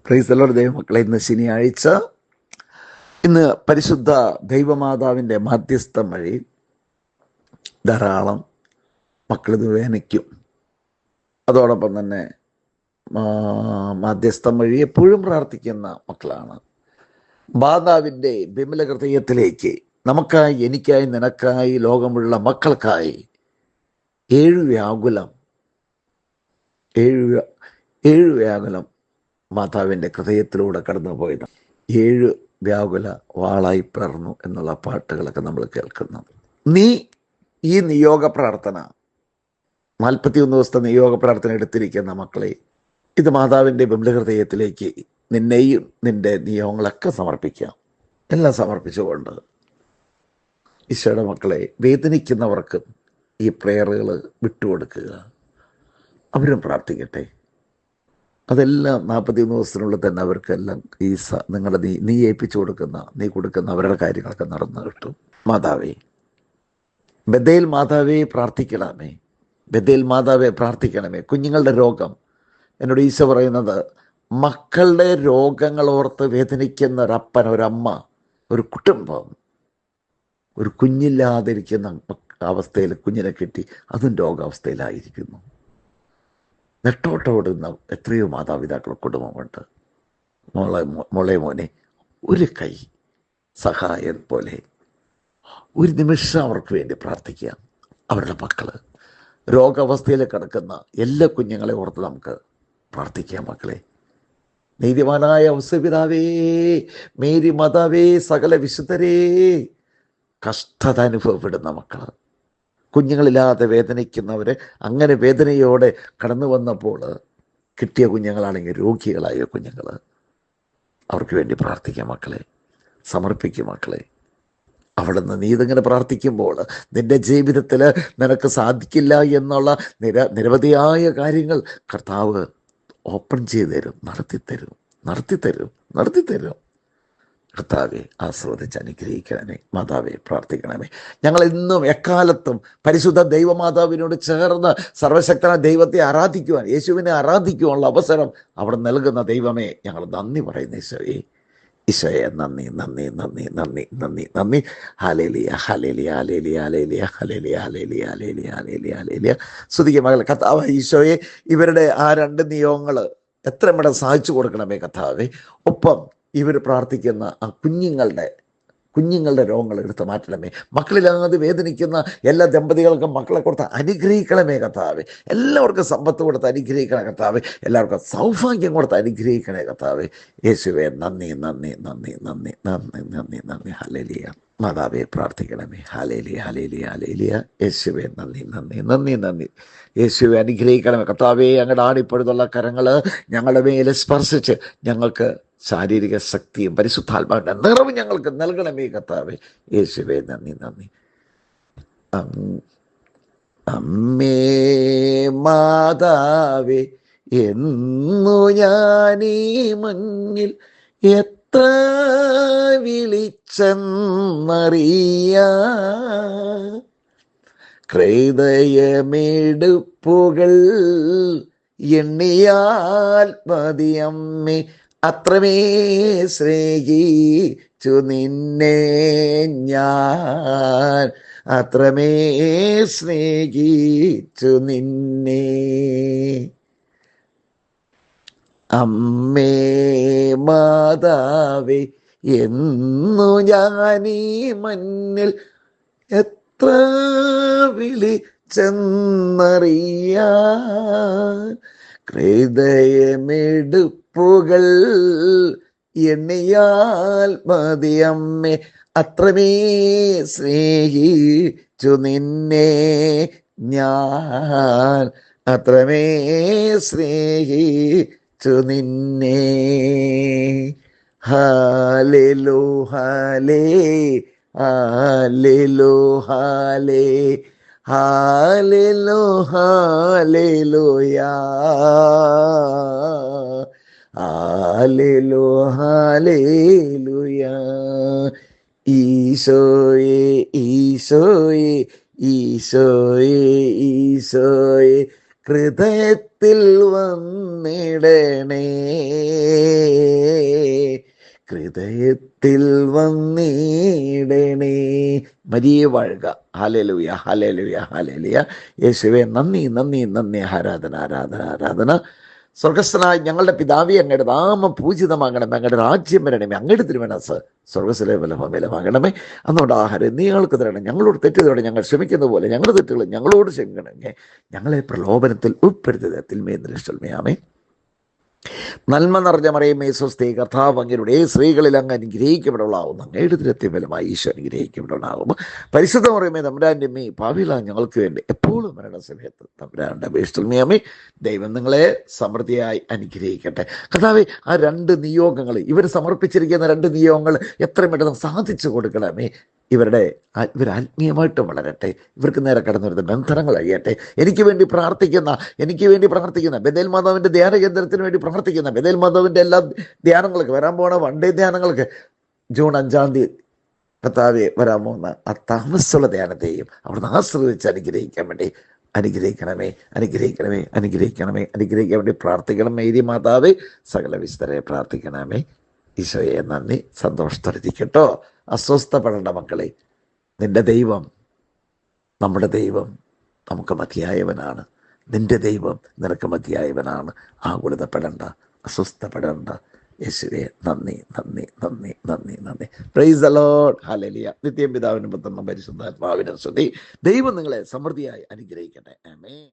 Praise the Lord ദൈവമക്കളെ, ഇന്ന് ശനിയാഴ്ച. ഇന്ന് പരിശുദ്ധ ദൈവമാതാവിൻ്റെ മാധ്യസ്ഥം വഴി ധാരാളം മക്കളിത് വേദനിക്കും. അതോടൊപ്പം തന്നെ മാധ്യസ്ഥം വഴി എപ്പോഴും പ്രാർത്ഥിക്കുന്ന മക്കളാണ്. മാതാവിൻ്റെ വിമല ഹൃദയത്തിലേക്ക് നമുക്കായി, എനിക്കായി, നിനക്കായി, ലോകമുള്ള മക്കൾക്കായി ഏഴ് വ്യാകുലം മാതാവിൻ്റെ ഹൃദയത്തിലൂടെ കടന്നു പോയത്. 7 വ്യാകുല വാളായി പിളർന്നു എന്നുള്ള പാട്ടുകളൊക്കെ നമ്മൾ കേൾക്കുന്നു. നീ ഈ നിയോഗ പ്രാർത്ഥന 41 ദിവസത്തെ നിയോഗ പ്രാർത്ഥന എടുത്തിരിക്കുന്ന മക്കളെ, ഇത് മാതാവിൻ്റെ വിമല ഹൃദയത്തിലേക്ക് നിന്നെയും നിന്റെ നിയോഗങ്ങളൊക്കെ സമർപ്പിക്കാം. എല്ലാം സമർപ്പിച്ചുകൊണ്ട് ഈശോയുടെ മക്കളെ, വേദനിക്കുന്നവർക്ക് ഈ പ്രേയറുകൾ വിട്ടുകൊടുക്കുക. അവരും പ്രാർത്ഥിക്കട്ടെ. അതെല്ലാം 41 ദിവസത്തിനുള്ളിൽ തന്നെ അവർക്കെല്ലാം ഈ നിങ്ങളുടെ നീ ഏൽപ്പിച്ചു കൊടുക്കുന്ന, നീ കൊടുക്കുന്ന അവരുടെ കാര്യങ്ങളൊക്കെ നടന്നു കിട്ടും. മാതാവേ, ബഥേൽ മാതാവേ പ്രാർത്ഥിക്കണമേ, ബഥേൽ മാതാവേ പ്രാർത്ഥിക്കണമേ. കുഞ്ഞുങ്ങളുടെ രോഗം, എന്നോട് ഈശോ പറയുന്നത്, മക്കളുടെ രോഗങ്ങൾ ഓർത്ത് വേദനിക്കുന്ന ഒരപ്പൻ, ഒരമ്മ, ഒരു കുടുംബം, ഒരു കുഞ്ഞില്ലാതിരിക്കുന്ന അവസ്ഥയിൽ കുഞ്ഞിനെ കിട്ടി, അതും രോഗാവസ്ഥയിലായിരിക്കുന്നു. നെട്ടോട്ടോടുന്ന എത്രയോ മാതാപിതാക്കൾ കുടുംബമുണ്ട്. മോളെ, ഒരു കൈ സഹായം പോലെ ഒരു നിമിഷം അവർക്ക് വേണ്ടി പ്രാർത്ഥിക്കുക. അവരുടെ മക്കൾ രോഗാവസ്ഥയിൽ കിടക്കുന്ന എല്ലാ കുഞ്ഞുങ്ങളെ ഓർത്ത് നമുക്ക് പ്രാർത്ഥിക്കാം. മക്കളെ, നീതിമാനായ ഔസപിതാവേ, മേരി മാതാവേ, സകല വിശുദ്ധരേ, കഷ്ടത അനുഭവപ്പെടുന്ന മക്കൾ, കുഞ്ഞുങ്ങളില്ലാതെ വേദനിക്കുന്നവർ, അങ്ങനെ വേദനയോടെ കടന്നു വന്നപ്പോൾ കിട്ടിയ കുഞ്ഞുങ്ങളാണെങ്കിൽ രോഗികളായ കുഞ്ഞുങ്ങൾ, അവർക്ക് വേണ്ടി പ്രാർത്ഥിക്കാം. മക്കളെ, സമർപ്പിക്കും. മക്കളെ, അവിടെ നിന്ന് നീ ഇതിങ്ങനെ പ്രാർത്ഥിക്കുമ്പോൾ നിന്റെ ജീവിതത്തിൽ നിനക്ക് സാധിക്കില്ല എന്നുള്ള നിരവധിയായ കാര്യങ്ങൾ കർത്താവ് ഓപ്പൺ ചെയ്തു തരും, നടത്തിത്തരും. കർത്താവെ, ആസ്വദിച്ച് അനുഗ്രഹിക്കണമേ. മാതാവെ പ്രാർത്ഥിക്കണമേ. ഞങ്ങൾ ഇന്നും എക്കാലത്തും പരിശുദ്ധ ദൈവമാതാവിനോട് ചേർന്ന് സർവശക്തനായ ദൈവത്തെ ആരാധിക്കുവാൻ, യേശുവിനെ ആരാധിക്കുവാനുള്ള അവസരം അവിടെ നൽകുന്ന ദൈവമേ, ഞങ്ങൾ നന്ദി പറയുന്നു. ഈശോയെ നന്ദി. ഹല്ലേലൂയ. സ്തുതിക്കുക മകളെ. കർത്താവ് ഈശോയെ, ഇവരുടെ ആ 2 നിയോഗങ്ങൾ എത്ര ഇവിടെ സാധിച്ചു കൊടുക്കണമേ കർത്താവേ. ഒപ്പം ഇവർ പ്രാർത്ഥിക്കുന്ന ആ കുഞ്ഞുങ്ങളുടെ രോഗങ്ങൾ എടുത്ത് മാറ്റണമേ. മക്കളില്ലാതെ വേദനിക്കുന്ന എല്ലാ ദമ്പതികൾക്കും മക്കളെ കൊടുത്ത് അനുഗ്രഹിക്കണമേ കർത്താവേ. എല്ലാവർക്കും സമ്പത്ത് കൊടുത്ത് അനുഗ്രഹിക്കണേ കർത്താവേ. എല്ലാവർക്കും സൗഭാഗ്യം കൊടുത്ത് അനുഗ്രഹിക്കണേ കർത്താവേ. യേശുവേ നന്ദി. ഹല്ലേലൂയ. മാതാവേ പ്രാർത്ഥിക്കണമേ. ഹല്ലേലൂയ. യേശുവേ നന്ദി. യേശുവെ അനുഗ്രഹിക്കണമേ കർത്താവേ. ഞങ്ങളുടെ ആണിപ്പഴുതുള്ള കരങ്ങൾ ഞങ്ങളുടെ മേലെ സ്പർശിച്ച് ഞങ്ങൾക്ക് ശാരീരിക ശക്തിയും പരിശുദ്ധാത്മാവിന്റെ നിറവും ഞങ്ങൾക്ക് നൽകണമേ കർത്താവേ. യേശുവേ നന്ദി. അമ്മേ മാതാവേ, എന്നു ഞാനീ മുന്നിൽ എത്ര വിളിച്ചെന്നറിയാ, ഹൃദയമെടുപ്പുകൾ എണ്ണിയാൽ മതിയമ്മേ, അത്രമേ സ്നേഹിച്ചു നിന്നെ ഞാൻ, അത്രമേ സ്നേഹിച്ചു നിന്നെ. അമ്മേ മാതാവേ, എന്നു ഞാനീ മണ്ണിൽ എത്ര വിളിച്ചെന്നറിയാൻ, ഹൃദയമെടുപ്പുകൾ എണ്ണിയാൽ മതിയമ്മേ, അത്രമേ സ്നേഹിച്ചു നിന്നെ ഞാൻ, അത്രമേ സ്നേഹിച്ചു നിന്നെ. ഹല്ലേലൂയ. ഈശോയെ ഹൃദയത്തിൽ വന്നിടണേ, ഹൃദയത്തിൽ വന്നിടണേ. മരിയെ വാഴുക. Hallelujah, hallelujah, hallelujah. യേശുവേ നന്ദി, നന്ദി, നന്ദി. ആരാധന, ആരാധന, ആരാധന. സ്വർഗസ്ഥനായ ഞങ്ങളുടെ പിതാവേ, അങ്ങയുടെ നാമം പൂജിതമാകണമേ, അങ്ങയുടെ രാജ്യം വരണമേ, അങ്ങയുടെ തിരുമനസ്സ് സ്വർഗത്തിലെ ബലമാകണമേ. അന്നുകൊണ്ട് ആഹാരം നീങ്ങൾക്ക് തരണം. ഞങ്ങളോട് തെറ്റിയതോടെ ഞങ്ങൾ ക്ഷമിക്കുന്ന പോലെ ഞങ്ങളുടെ തെറ്റുകൾ ഞങ്ങളോട് ക്ഷമിക്കണമേ. ഞങ്ങളെ പ്രലോഭനത്തിൽ ഉൾപ്പെടുത്തരുത്, തിന്മയിൽ നിഷ്ഠമേ. നന്മ നിറഞ്ഞ മറിയമേ സ്വസ്തി, കർത്താവ് അങ്ങയുടെ സ്ത്രീകളിൽ അങ്ങ് അനുഗ്രഹിക്കപ്പെടാവുന്നു, അങ്ങയുടെ തിരത്തെ ഫലമായി ഈശോ അനുഗ്രഹിക്കപ്പെടാവുന്നു. പരിശുദ്ധ മറിയമേ തമ്പുരാൻ്റെ അമ്മേ, പാപികളായ ഞങ്ങൾക്ക് വേണ്ടി എപ്പോഴും മരണസമയത്ത് തമ്പുരാന്റെ അപേക്ഷിതമേ. ദൈവം നിങ്ങളെ സമൃദ്ധിയായി അനുഗ്രഹിക്കട്ടെ. കർത്താവേ, ആ 2 നിയോഗങ്ങൾ, ഇവർ സമർപ്പിച്ചിരിക്കുന്ന 2 നിയോഗങ്ങൾ എത്രയും പെട്ടെന്ന് സാധിച്ചു കൊടുക്കണമേ. ഇവർ ആത്മീയമായിട്ട് വളരട്ടെ. ഇവർക്ക് നേരെ കടന്നു വരുന്ന ബന്ധനങ്ങൾ അഴിയട്ടെ. എനിക്ക് വേണ്ടി പ്രാർത്ഥിക്കുന്ന ബഥേൽ മാതാവിൻ്റെ ധ്യാന കേന്ദ്രത്തിന് വേണ്ടി പ്രാർത്ഥിക്കുന്ന ബഥേൽ മാതാവിൻ്റെ എല്ലാ ധ്യാനങ്ങൾക്ക്, വരാൻ പോണ വൺഡേ ധ്യാനങ്ങൾക്ക്, ജൂൺ 5-ാം തീയതി കർത്താവെ വരാൻ പോകുന്ന ആ താമസമുള്ള ധ്യാനത്തെയും അവിടുന്ന് ആശ്രയിച്ച് അനുഗ്രഹിക്കാൻ വേണ്ടി പ്രാർത്ഥിക്കണം. മേരി മാതാവേ, സകല വിശുദ്ധരെ പ്രാർത്ഥിക്കണമേ. ഈശോയെ നന്ദി. സന്തോഷത്തോടിരിക്കട്ടോ. അസ്വസ്ഥപ്പെടേണ്ട മക്കളെ. നിന്റെ ദൈവം, നമ്മുടെ ദൈവം നമുക്ക് മതിയായവനാണ്. നിന്റെ ദൈവം നിനക്ക് മതിയായവനാണ്. ആകുലതപ്പെടേണ്ട, അസ്വസ്ഥപ്പെടേണ്ട. യേശുവേ നന്ദി, നന്ദി, നന്ദി, നന്ദി, നന്ദി. Praise the Lord. ഹല്ലേലൂയ. നിത്യം പിതാവിനും പുത്രനും പരിശുദ്ധാത്മാവിനും സ്തുതി. ദൈവം നിങ്ങളെ സമൃദ്ധിയായി അനുഗ്രഹിക്കട്ടെ. ആമേൻ.